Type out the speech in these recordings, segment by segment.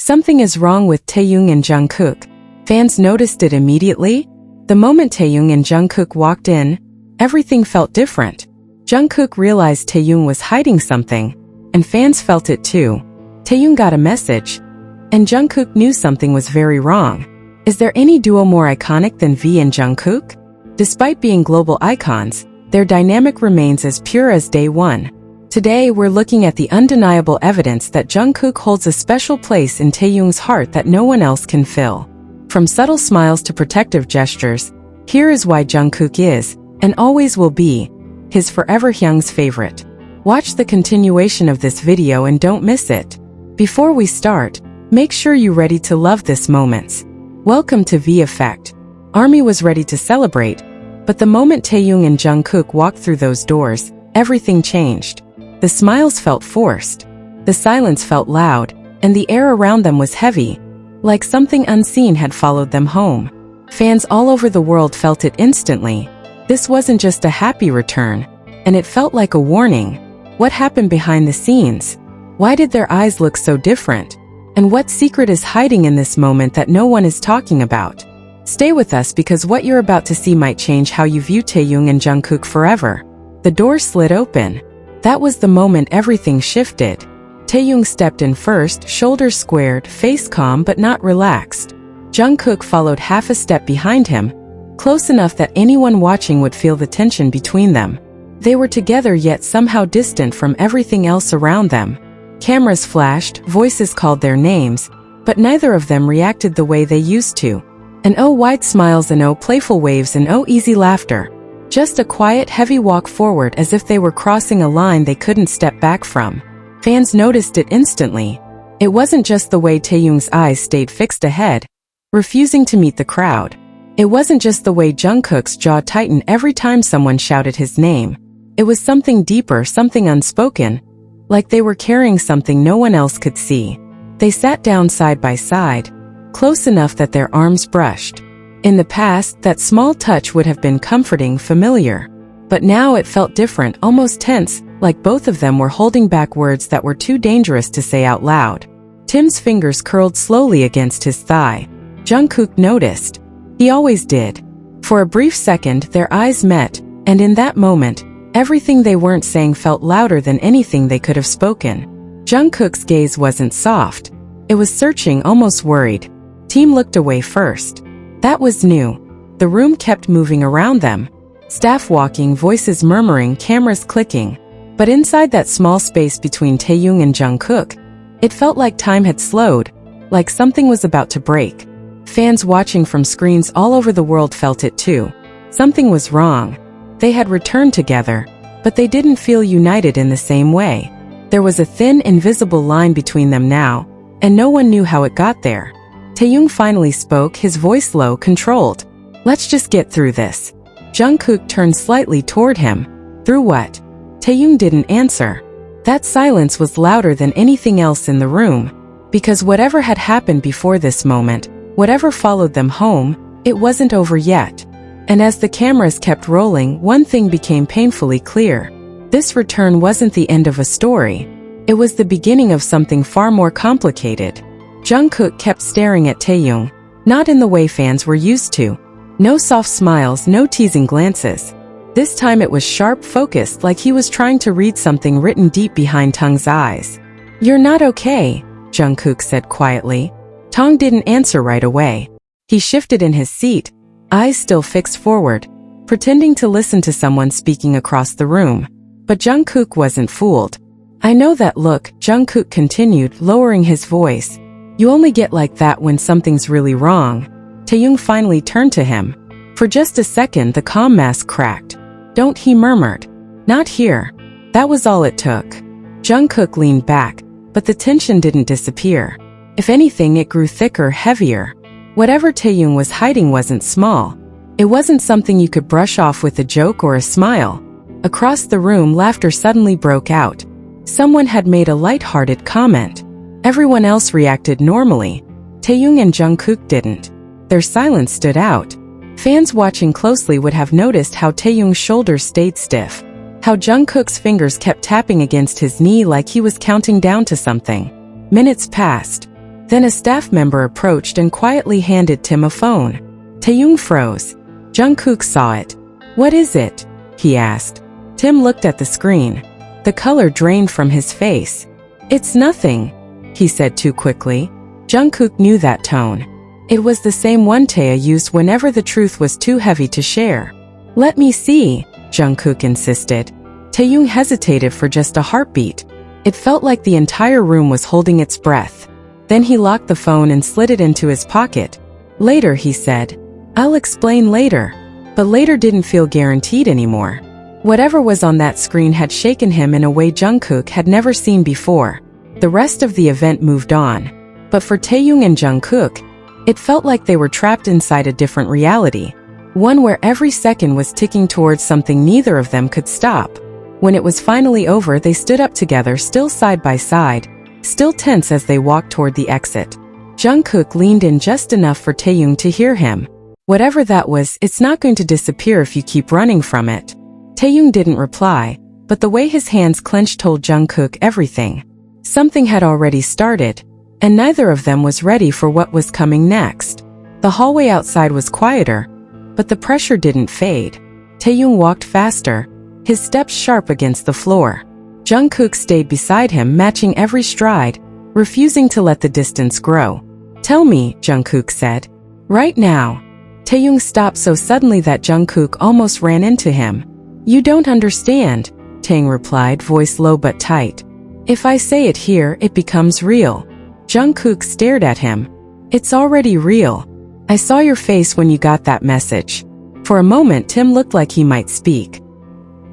Something is wrong with Taehyung and Jungkook. Fans noticed it immediately. The moment Taehyung and Jungkook walked in, everything felt different. Jungkook realized Taehyung was hiding something, and fans felt it too. Taehyung got a message, and Jungkook knew something was very wrong. Is there any duo more iconic than V and Jungkook? Despite being global icons, their dynamic remains as pure as day one. Today we're looking at the undeniable evidence that Jungkook holds a special place in Taehyung's heart that no one else can fill. From subtle smiles to protective gestures, here is why Jungkook is, and always will be, his forever Hyung's favorite. Watch the continuation of this video and don't miss it. Before we start, make sure you're ready to love this moments. Welcome to V Effect. ARMY was ready to celebrate, but the moment Taehyung and Jungkook walked through those doors, everything changed. The smiles felt forced, the silence felt loud, and the air around them was heavy, like something unseen had followed them home. Fans all over the world felt it instantly. This wasn't just a happy return, and it felt like a warning. What happened behind the scenes? Why did their eyes look so different? And what secret is hiding in this moment that no one is talking about? Stay with us because what you're about to see might change how you view Taehyung and Jungkook forever. The door slid open. That was the moment everything shifted. Taehyung stepped in first, shoulders squared, face calm but not relaxed. Jungkook followed half a step behind him, close enough that anyone watching would feel the tension between them. They were together yet somehow distant from everything else around them. Cameras flashed, voices called their names, but neither of them reacted the way they used to. And oh wide smiles and oh playful waves and oh easy laughter. Just a quiet, heavy walk forward as if they were crossing a line they couldn't step back from. Fans noticed it instantly. It wasn't just the way Taehyung's eyes stayed fixed ahead, refusing to meet the crowd. It wasn't just the way Jungkook's jaw tightened every time someone shouted his name. It was something deeper, something unspoken, like they were carrying something no one else could see. They sat down side by side, close enough that their arms brushed. In the past, that small touch would have been comforting, familiar. But now it felt different, almost tense, like both of them were holding back words that were too dangerous to say out loud. Tim's fingers curled slowly against his thigh. Jungkook noticed. He always did. For a brief second, their eyes met, and in that moment, everything they weren't saying felt louder than anything they could have spoken. Jungkook's gaze wasn't soft. It was searching, almost worried. Tim looked away first. That was new. The room kept moving around them. Staff walking, voices murmuring, cameras clicking. But inside that small space between Taehyung and Jungkook, it felt like time had slowed, like something was about to break. Fans watching from screens all over the world felt it too. Something was wrong. They had returned together, but they didn't feel united in the same way. There was a thin, invisible line between them now, and no one knew how it got there. Taehyung finally spoke, his voice low, controlled. "Let's just get through this." Jungkook turned slightly toward him. "Through what?" Taehyung didn't answer. That silence was louder than anything else in the room. Because whatever had happened before this moment, whatever followed them home, it wasn't over yet. And as the cameras kept rolling, one thing became painfully clear. This return wasn't the end of a story. It was the beginning of something far more complicated. Jungkook kept staring at Taehyung, not in the way fans were used to. No soft smiles, no teasing glances. This time it was sharp, focused, like he was trying to read something written deep behind Taehyung's eyes. "You're not okay," Jungkook said quietly. Taehyung didn't answer right away. He shifted in his seat, eyes still fixed forward, pretending to listen to someone speaking across the room. But Jungkook wasn't fooled. "I know that look," Jungkook continued, lowering his voice. "You only get like that when something's really wrong." Taehyung finally turned to him. For just a second the calm mask cracked. "Don't," he murmured. "Not here." That was all it took. Jungkook leaned back, but the tension didn't disappear. If anything, it grew thicker, heavier. Whatever Taehyung was hiding wasn't small. It wasn't something you could brush off with a joke or a smile. Across the room, laughter suddenly broke out. Someone had made a light-hearted comment. Everyone else reacted normally. Taehyung and Jungkook didn't. Their silence stood out. Fans watching closely would have noticed how Taehyung's shoulders stayed stiff, how Jungkook's fingers kept tapping against his knee like he was counting down to something. Minutes passed. Then a staff member approached and quietly handed Tim a phone. Taehyung froze. Jungkook saw it. "What is it?" he asked. Tim looked at the screen. The color drained from his face. "It's nothing," he said too quickly. Jungkook knew that tone. It was the same one Tae used whenever the truth was too heavy to share. "Let me see," Jungkook insisted. Taehyung hesitated for just a heartbeat. It felt like the entire room was holding its breath. Then he locked the phone and slid it into his pocket. "Later," he said. "I'll explain later." But later didn't feel guaranteed anymore. Whatever was on that screen had shaken him in a way Jungkook had never seen before. The rest of the event moved on. But for Taehyung and Jungkook, it felt like they were trapped inside a different reality. One where every second was ticking towards something neither of them could stop. When it was finally over, they stood up together, still side by side, still tense as they walked toward the exit. Jungkook leaned in just enough for Taehyung to hear him. "Whatever that was, it's not going to disappear if you keep running from it." Taehyung didn't reply, but the way his hands clenched told Jungkook everything. Something had already started, and neither of them was ready for what was coming next. The hallway outside was quieter, but the pressure didn't fade. Taehyung walked faster, his steps sharp against the floor. Jungkook stayed beside him, matching every stride, refusing to let the distance grow. "Tell me," Jungkook said. "Right now." Taehyung stopped so suddenly that Jungkook almost ran into him. "You don't understand," Taehyung replied, voice low but tight. "If I say it here, it becomes real." Jungkook stared at him. "It's already real. I saw your face when you got that message." For a moment, Tim looked like he might speak.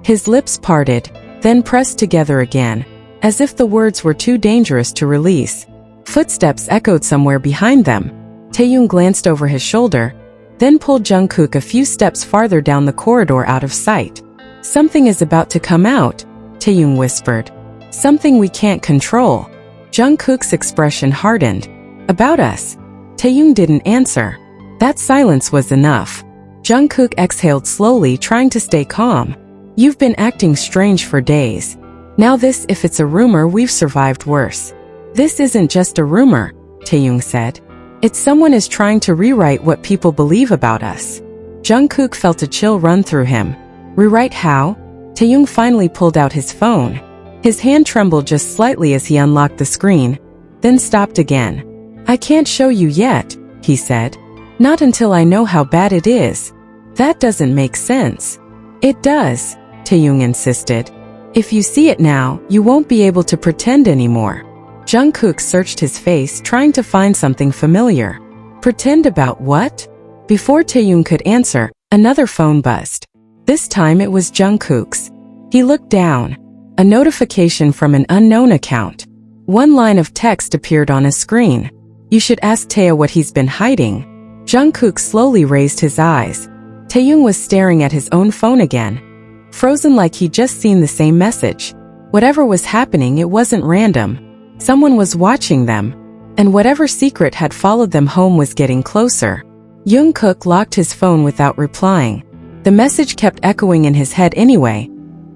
His lips parted, then pressed together again, as if the words were too dangerous to release. Footsteps echoed somewhere behind them. Taehyung glanced over his shoulder, then pulled Jungkook a few steps farther down the corridor out of sight. "Something is about to come out," Taehyung whispered. "Something we can't control." Jungkook's expression hardened. "About us?" Taehyung didn't answer. That silence was enough. Jungkook exhaled slowly, trying to stay calm. "You've been acting strange for days. Now this, if it's a rumor, we've survived worse." "This isn't just a rumor," Taehyung said. "It's someone is trying to rewrite what people believe about us." Jungkook felt a chill run through him. "Rewrite how?" Taehyung finally pulled out his phone. His hand trembled just slightly as he unlocked the screen, then stopped again. "I can't show you yet," he said. "Not until I know how bad it is." "That doesn't make sense." "It does," Taehyung insisted. "If you see it now, you won't be able to pretend anymore." Jungkook searched his face, trying to find something familiar. "Pretend about what?" Before Taehyung could answer, another phone buzzed. This time it was Jungkook's. He looked down. A notification from an unknown account. One line of text appeared on his screen. "You should ask Tae what he's been hiding." Jungkook slowly raised his eyes. Taehyung was staring at his own phone again, frozen like he'd just seen the same message. Whatever was happening, it wasn't random. Someone was watching them, and whatever secret had followed them home was getting closer. Jungkook locked his phone without replying. The message kept echoing in his head anyway.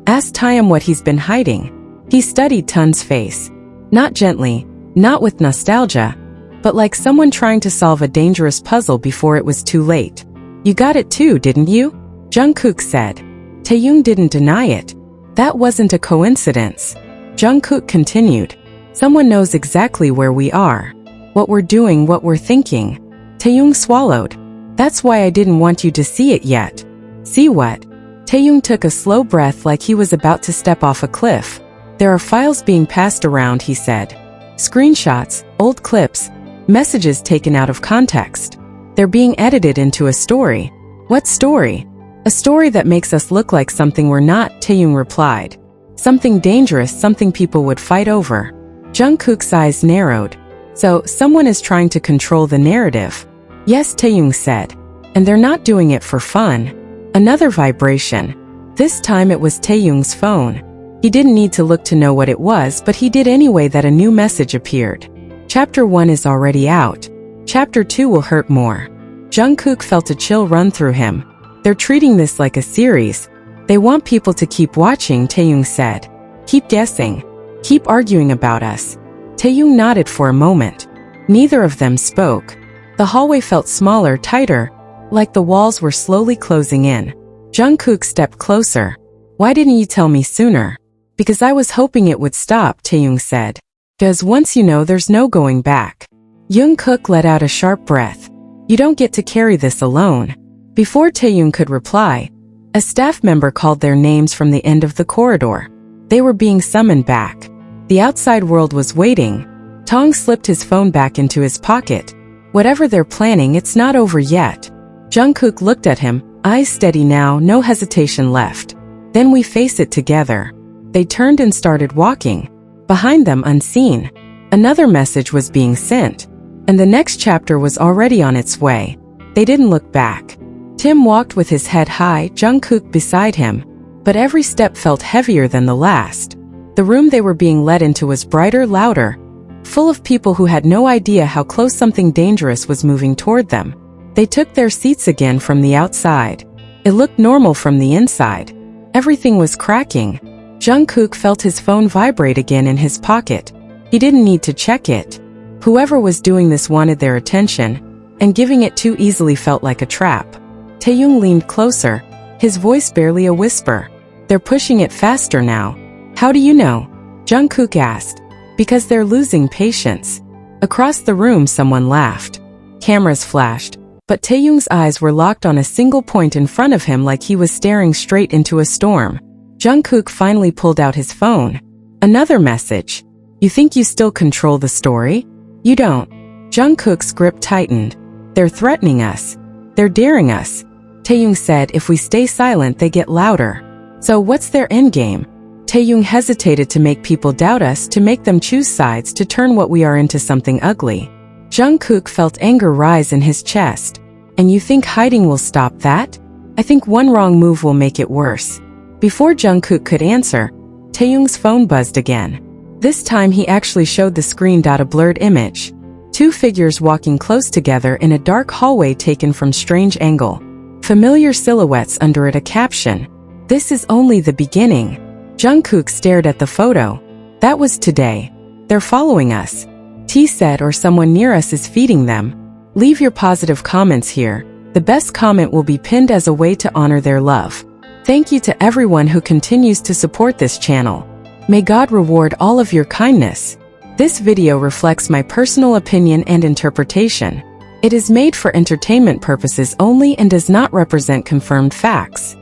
"Ask Taehyung what he's been hiding." He studied Tun's face. Not gently, not with nostalgia, but like someone trying to solve a dangerous puzzle before it was too late. "You got it too, didn't you?" Jungkook said. Taehyung didn't deny it. "That wasn't a coincidence." Jungkook continued. "Someone knows exactly where we are, what we're doing, what we're thinking." Taehyung swallowed. "That's why I didn't want you to see it yet." "See what?" Taehyung took a slow breath like he was about to step off a cliff. "There are files being passed around," he said. "Screenshots, old clips, messages taken out of context. They're being edited into a story." "What story?" "A story that makes us look like something we're not," Taehyung replied. "Something dangerous, something people would fight over." Jungkook's eyes narrowed. "So, someone is trying to control the narrative?" "Yes," Taehyung said. "And they're not doing it for fun." Another vibration. This time it was Taehyung's phone. He didn't need to look to know what it was, but he did anyway. That a new message appeared. Chapter 1 is already out. Chapter 2 will hurt more. Jungkook felt a chill run through him. "They're treating this like a series. They want people to keep watching," Taehyung said. "Keep guessing. Keep arguing about us." Taehyung nodded for a moment. Neither of them spoke. The hallway felt smaller, tighter, like the walls were slowly closing in. Jungkook stepped closer. "Why didn't you tell me sooner?" "Because I was hoping it would stop," Taehyung said. "Because once you know, there's no going back." Jungkook let out a sharp breath. "You don't get to carry this alone." Before Taehyung could reply, a staff member called their names from the end of the corridor. They were being summoned back. The outside world was waiting. Tong slipped his phone back into his pocket. "Whatever they're planning, it's not over yet." Jungkook looked at him, eyes steady now, no hesitation left. "Then we face it together." They turned and started walking. Behind them, unseen, another message was being sent, and the next chapter was already on its way. They didn't look back. Tim walked with his head high, Jungkook beside him, but every step felt heavier than the last. The room they were being led into was brighter, louder, full of people who had no idea how close something dangerous was moving toward them. They took their seats again from the outside. It looked normal from the inside. Everything was cracking. Jungkook felt his phone vibrate again in his pocket. He didn't need to check it. Whoever was doing this wanted their attention, and giving it too easily felt like a trap. Taehyung leaned closer, his voice barely a whisper. "They're pushing it faster now." "How do you know?" Jungkook asked. "Because they're losing patience." Across the room, someone laughed. Cameras flashed, but Taehyung's eyes were locked on a single point in front of him like he was staring straight into a storm. Jungkook finally pulled out his phone. Another message. "You think you still control the story? You don't." Jungkook's grip tightened. "They're threatening us. They're daring us." Taehyung said, "If we stay silent, they get louder." "So what's their endgame?" Taehyung hesitated. "To make people doubt us, to make them choose sides, to turn what we are into something ugly." Jungkook felt anger rise in his chest. "And you think hiding will stop that?" "I think one wrong move will make it worse." Before Jungkook could answer, Taehyung's phone buzzed again. This time he actually showed the screen. A blurred image. Two figures walking close together in a dark hallway taken from strange angle. Familiar silhouettes under it, a caption. "This is only the beginning." Jungkook stared at the photo. "That was today. They're following us." T said, "Or someone near us is feeding them." Leave your positive comments here. The best comment will be pinned as a way to honor their love. Thank you to everyone who continues to support this channel. May God reward all of your kindness. This video reflects my personal opinion and interpretation. It is made for entertainment purposes only and does not represent confirmed facts.